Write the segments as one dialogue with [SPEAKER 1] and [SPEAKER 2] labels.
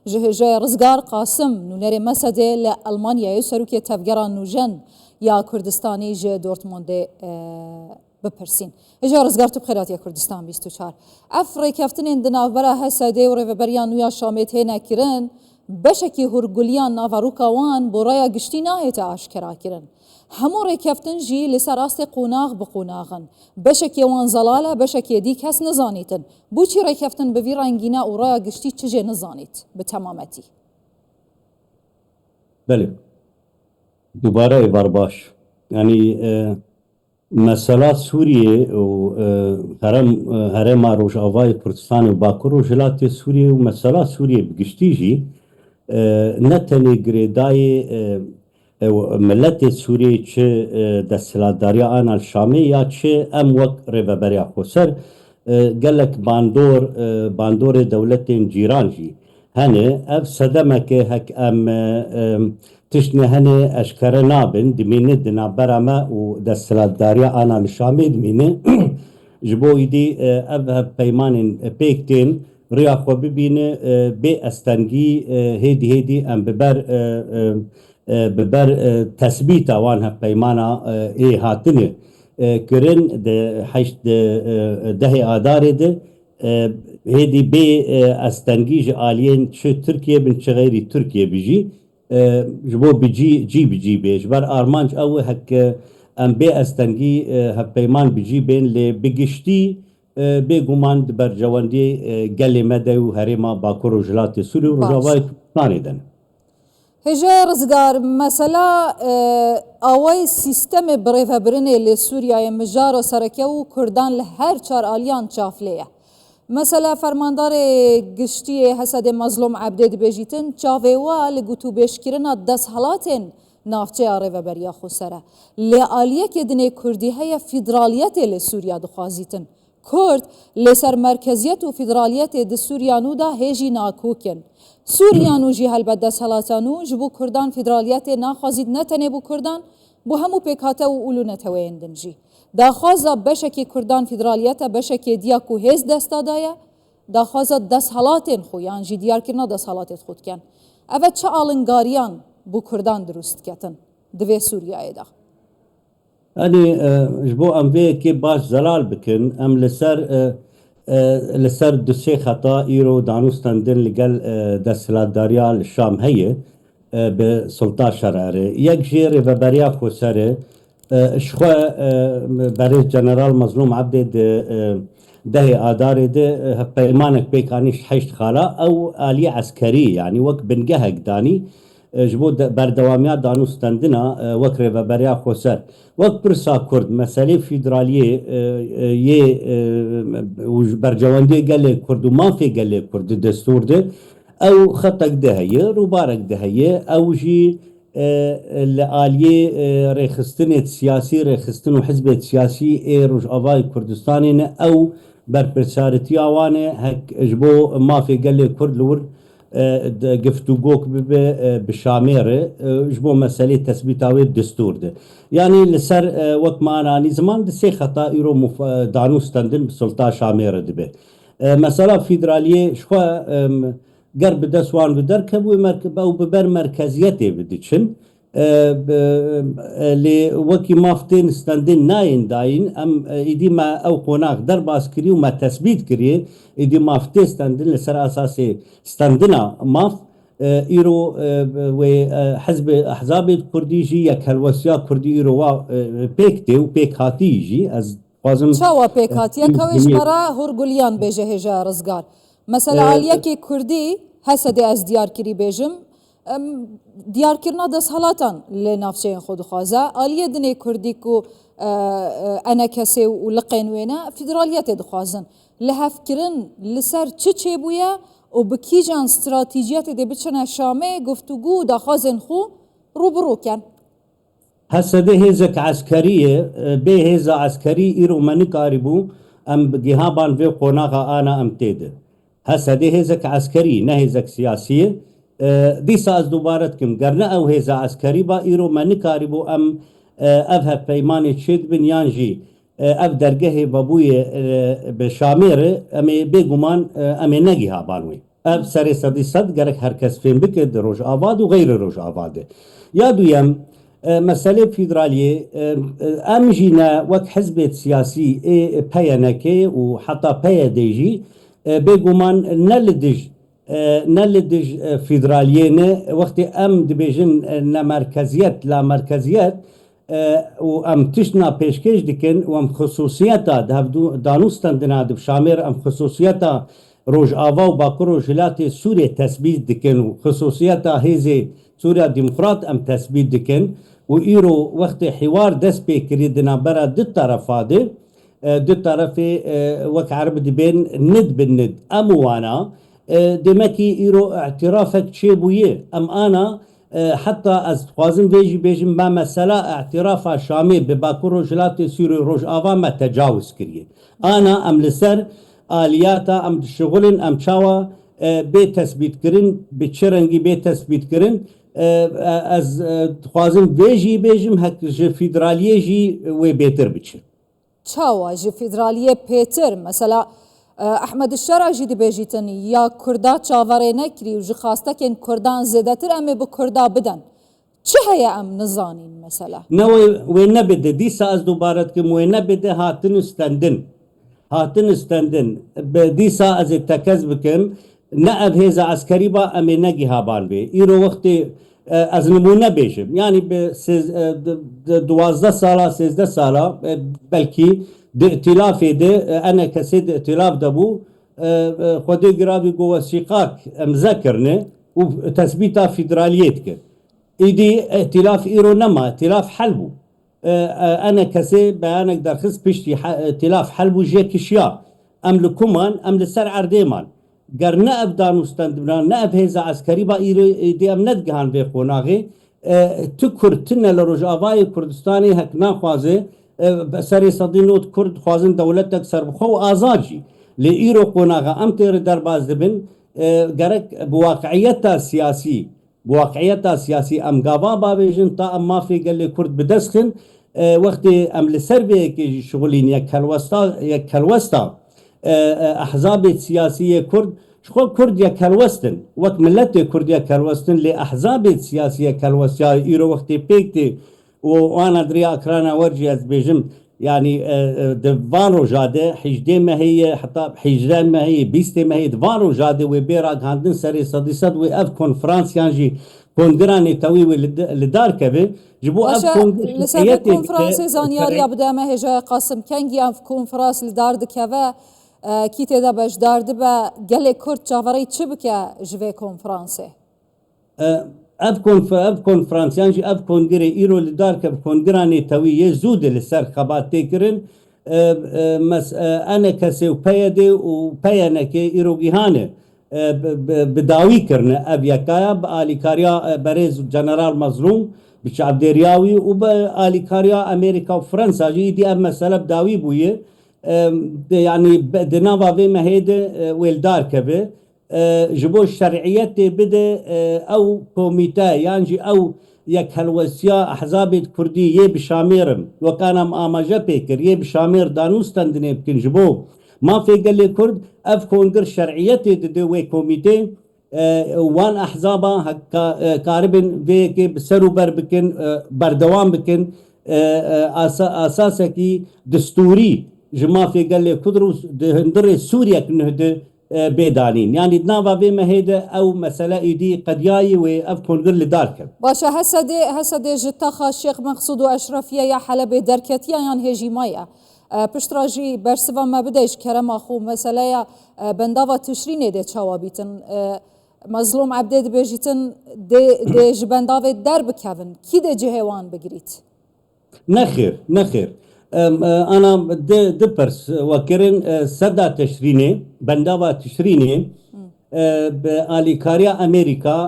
[SPEAKER 1] جهجه رزگار قاسم نونر مسده لألمانیا سروکی تفگران نوجن یا کردستانی جه دورتموند بپرسین. هجا رزگار تو بخیرات یا کردستان 24. افریقیافتن اندناف برا حسده و رفبریان ویا شامیت هینا کرن بشکی هرگولیان ناوروکاوان برایا گشتی ناهیت آشکرا کرن. همو ریکفتن جی لسر راست قوناغ بقوناغن بشکی وان زلاله بشکی دی کس نزانیتن بوچی ریکفتن بوی رنگینا و رایا گشتی چجه نزانیت به تمامتی.
[SPEAKER 2] بله دوباره ایوار یعنی مثلا سوریه و هرم روجاوای کردستان و باکو روجلات سوریه و مثلا سوریه بگشتی جی نتنی گریدای ملت سوریه چه دستلاتداری آن الشامی یا چه ام وک ریوبریا خوسر گلک باندور دولت جیران جی هنه اف صدمه که هک ام تشنه هنه اشکره نابن دمینه دنابرامه و دستلاتداری آن الشامی دمینه جبو ایدی اف پیمان پیکتین ریا خو ببینه به استنگی هیدی ام ببر تثبیت آوان ها پیمانا ای هاتنه کرن ده حشت ده آداره ده هیدی به استنگی جالین چه ترکیه بن چه غیری ترکیه بجی جبو بجی بیش بر آرمانج او هک ام به استنگی ها پیمان بجی بین لی بگشتی به گمان بر جواندی گلی مده و هریما باکر و جلات سوری و رجاوای ناندن.
[SPEAKER 1] هجا رزگار مثلا آوای سیستم بریفه برنه لسوریای مجار و سرکه و کردان لهر چار آلیان چافلیه. مثلا فرماندار گشتی حسد مظلوم عبدید بیجیتن چاویوا لگوتو بیشکرنا دست حالاتن نافچه آریفه بریا خسره. لآلیه که دنه کردی های فیدرالیت لسوریا دخوازیتن. کرد لسر مرکزیت و فیدرالیت د سوریانو دا هیجی ناکوکن. سوریانو جی هلبت دست حالاتانو جبو کردان فیدرالیت ناخوازید نتنه بو کردان بو همو پیکاته و اولو نتویندن جی. دا خوازا بشکی کردان فیدرالیت بشکی دیاکو هیز دست دادایا دا خوازا دست حالاتین خو یان جی دیار کرنا دست حالاتت خود کن. اوه چه آلنگاریان بو کردان درست کتن دوی سوریای دا.
[SPEAKER 2] يعني جبو ام في كي باش زلال بكن ام لسر دوسي خطا ايرو دانوستاندن لقال دستلات داريال الشام هي بسلطة شراري يك جيري وبريا خوساري شخوا بريز جنرال مظلوم عبد دهي آداري ده بيمانك بيكانيش حيشت خالا او آلية عسكري يعني وك بنجهك داني جبو بردواميات دانوستاندنا وكري وبريا خوسار وقت برسا كرد مسألة فيدرالية يه برجواندية قال كرد وما في قال كرد الدستور ده أو خطك دهية روبارك دهية أو جي الآلية ريخستنة سياسي ريخستنو حزب سياسي روج أفاي كردستانين أو بربرسارتي آوانه هك جبو ما في قال كرد لور گفتگوک بشامره جبو مسئله تثبیتاوی دستور ده یعنی لسر وقت معنی زمان ده سه خطا ایرو دانوستندن بسلطه شامره ده به مثلا فیدرالیه شخوا قرب دسوان بدر کبوی او ببر مرکزیت بده چن لی وکی مافتین استندن ناین داین ام ایدی ما او قناق در باز کری و ما تثبیت کری ایدی مافتی استندن لسر اساسی استندنا ماف ایرو و حزب احزاب کردی جی یک هلوسیا کردی ایرو و پیکتی و پیکاتی جی از
[SPEAKER 1] قازم شوا پیکاتی کویش مرا هرگولیان بیجه هجا رزگار مثلا آلیه که کردی حسد از دیار کری بیجم دیار کرنا دست حالاتان لنافچه خود خوازه آلیه دنه کردی کو انا کسی و لقینوینا فیدرالیت دخوازن لحف کرن لسر چه بویا و بکی جان استراتیجیت ده بچنه شامه گفتگو دخوازن خو روبرو کن
[SPEAKER 2] هسده هزک عسکریه به هزا عسکری ایرو منی کاربو ام گیهابان و قناغا آنا ام تیده هسده هزک عسکری نه هزک سیاسیه دیسا از دوبارت کم گرنه او هزا عسکری با ایرو منی کاربو ام افه پیمانی چید بن یانجی اف درگه بابوی به شامیر امی بگمان امی نگی ها بانوی اف سر صدی صد گرک هر کس فهم بکه در روش آواد و غیر روش آواده یا دویم مسئله فیدرالیه ام جینا وک حزب سیاسی پیانکه و حتی پیادیجی بگومان نلدج فیدرالیه نه وقتی ام دبیجن نمرکزیت لا مرکزیت و ام تشنا پیشکش دکن و ام خصوصیتا دانوستان دنادب شامر ام خصوصیتا روج آوا و باکر و جلات سوریه تثبیت دکن و خصوصیتا هیزه سوریا ديمقراط ام تثبيت دكن وإيرو وقت حوار دس بكري دنابرا دو طرفا دو طرفي وك عرب دبين ند بالند اموانا دمكي إيرو اعترافك شيبويه ام انا حتى از خوازم بيجم ما مسألة اعتراف شامي بباكور وجلات سوري روج آوا ما تجاوز كريه انا ام لسر آلياتا ام شغلن ام چاوا بي تثبيت كرن بچرنگي بي تثبيت كرن از خوازم ویجی بیجم هک جه فیدرالیه جی وی بهتر بچه
[SPEAKER 1] چاوا جه فیدرالیه پیتر مثلا احمد الشرع جی دی بیجیتن یا کردا چاوره نکری و جه خواسته که کردان زیده تر امه به کردا بدن چه هیا ام نزانین مثلا
[SPEAKER 2] نه وی نبده دیسا از دوبارت که وی نبده هاتن استندن دیسا از تکز بکم نه اب هیزا عسکری با امه نگی هابان بی ایرو وقتی از نمونه بیشم یعنی به 12 ساله 13 ساله بلکی ده ائتلاف ده انا کسی ده ائتلاف دبو خودی گرابی گو وثیقاک مذکرنه و تثبیت فدرالیت کرد ایدی ائتلاف ایرو نما ائتلاف حلبو انا کسی بیانک درخص پشتی ائتلاف حلبو جه کشیا ام لکومان ام لسر عردیمان گر نه اب دانوستان دبنان نه اب هیزا عسکری با ایدی ام ندگهان به قوناغی تو کردتن لروج آوای کردستانی هک ناخوازه سری صدینوت کرد خوازن دولتک سربخو آزاد جی لی ایرو قوناغا ام تیر در باز دبن گرک بواقعیتا سیاسی ام گاوا بابیجن تا ام مافی گلی کرد بدسخن وقتی ام لسر به که شغلین یک کلوستا احزاب سیاسی کرد شخو کرد یا کلوستن وقت ملت کرد یا کلوستن لی احزاب سیاسی کلوست یا ایرو وقتی پیکتی و انا دریا اکرانا ورجی از بیجم يعني دوان روجاده 18 مهي حتى 18 مهي 20 مهي دوان روجاده وبيراغ هاندن سري صديصد واف كونفرانس يانجي كونغراني توي لدار كبه جبو اف
[SPEAKER 1] كونفرانس زانياريا بدا مهجا قاسم كانجي اف كونفرانس لدار دكوا كيتي دا باش دار دبا قال كرد جافري تشبكه جوي كونفرانسي
[SPEAKER 2] اف كونفرانس يعني اف كونغري ايرو لدار كب كونغراني توي زود لسر خبات تكرن انا كسي وبيدي وبيانك ايرو جهانه بداوي كرنا ابيكايا باليكاريا بريز جنرال مظلوم بشعب ديرياوي وباليكاريا امريكا وفرنسا جي دي ام مساله بداوي بويه يعني دنافا في مهيد ويلدار كبه جبو الشرعيات بده او كوميتا يعني او يك هلوسيا احزاب كردي يه بشاميرم وكان اماجا بيكر يه بشامير دانوستان دني بكن جبو ما في قال لي كرد اف كونغر شرعيات دي وي كوميتي وان احزابا هكا كاربن في كي بسرو بر بكن بردوام بكن اساسا كي دستوري جما في قال لي كدروس هندر سوريا كنهده بيدانين يعني دنابا في مهيدة او مسألة ايدي قد ياي واف كونغر لدارك
[SPEAKER 1] باشا هسدي جتاخا الشيخ مقصود واشرفية يا حلبة دركتيا يعني هجي مايا پشتراجی برسوا ما بدهش کرم آخو مسئله بنداوا تشرینه ده چوابیتن مظلوم عبده ده بجیتن ده جبنداوا در بکوین کی ده جهوان بگیرید؟
[SPEAKER 2] نخیر انا ده پرس وکرن سدا تشرینه بنداوا تشرینه بآلیکاریا امریکا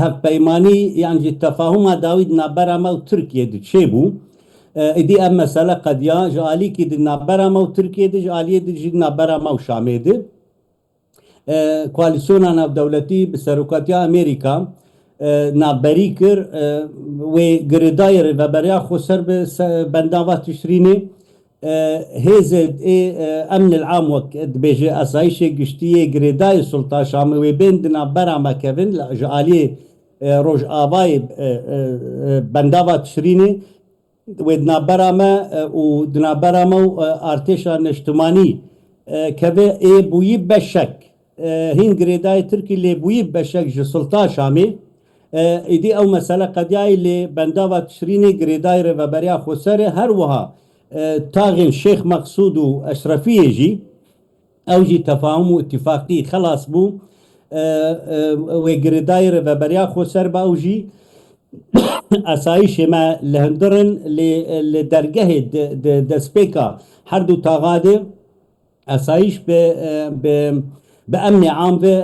[SPEAKER 2] هف پیمانی یعنی تفاهم داوید نبرا ما و ترکیه ده چه بو ادي ام مسألة قد يا جالي كي دنا برا مو تركيا دي جالي دي جنا برا مو شامي دي كواليسيون انا دولتي بسروكاتيا امريكا نابريكر و غريداير و بريا خسر بنداوا تشريني هێزت ئەمن العام وەک دبێژێ ئاسایشێ گشتیە گرێدای سوڵتا شامەوێ بێن دنابەرا مەکەبن لە ئەژعالیێ ڕۆژئاوای بەنداوا تشرینێ وێ دنابەرامە و دنابەرامە و ئارتێشا نیشتمانی کەبێ ئێ بوویی بەشەک هین گرێدای ترکی لێ بوویی بەشەک ji سوڵتا شامێ ئیدی ئەو مەسەلە قەدیای لێ بەنداوا تشرینێ گرێدای ڕێڤەبەریا خۆسەرێ هەروەها تاغên شێخ مەقسوود و ئەشرەفیە ژی ئەو ژی تەفاهم و اتفاقی خلاص بوو وێ گرێدای ڕێڤەبەریا خۆسەر بە ئەو ژی ئەسایشێمە لە هەندڕن لە دەرگەهێ دەستپێکا هەردوو تاغادێ ئەسایش بە ئەمنێ عام بێ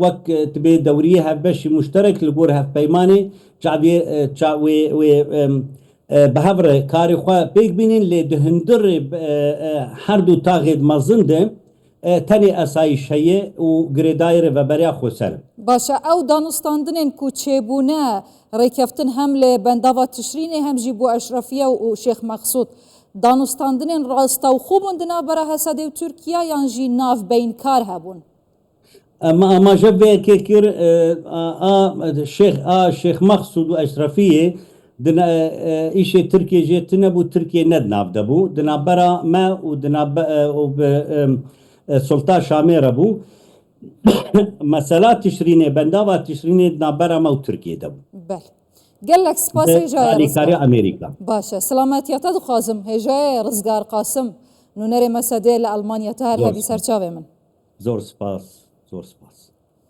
[SPEAKER 2] وەک تبێ دەوریە هەفبەشی مشترک لە گۆر هەفپەیمانێ بە هەڤڕێ کاری خوا پێک بینین لێ هەندڕێ هەردوو تاغێت مەزندێ تەنێ ئەسایش هەیە و گرێدای ڕێڤەبەریا خۆسەر
[SPEAKER 1] باشە ئەو دانوستاندنên ku çêbûne rêkeftin hem lê bendava tişrînê hem jî bû eşrefiye û şêx mexsûd danûstandinên rastewxû bûn di navbera Hesedê û Tirkiye yan jî navbeynkar hebûn
[SPEAKER 2] ئەماژە vêyekê kir şêx mexsûd û eşrefiyê îşê Tirkiye jê tune bû Tirkiye nednav debû di navbera me û Sulta Şamê re bû mesela tişrînê bendava tişrînê di navbera me û Tirkiye de bû
[SPEAKER 1] bel gelek spas hêjaya
[SPEAKER 2] alîkarî Amerîka
[SPEAKER 1] başe selametiya te dixwazim hêjayê Rizgar Qasim nûnerê Mesedê li Almanya'ta her hebî serçavê min
[SPEAKER 2] zor spas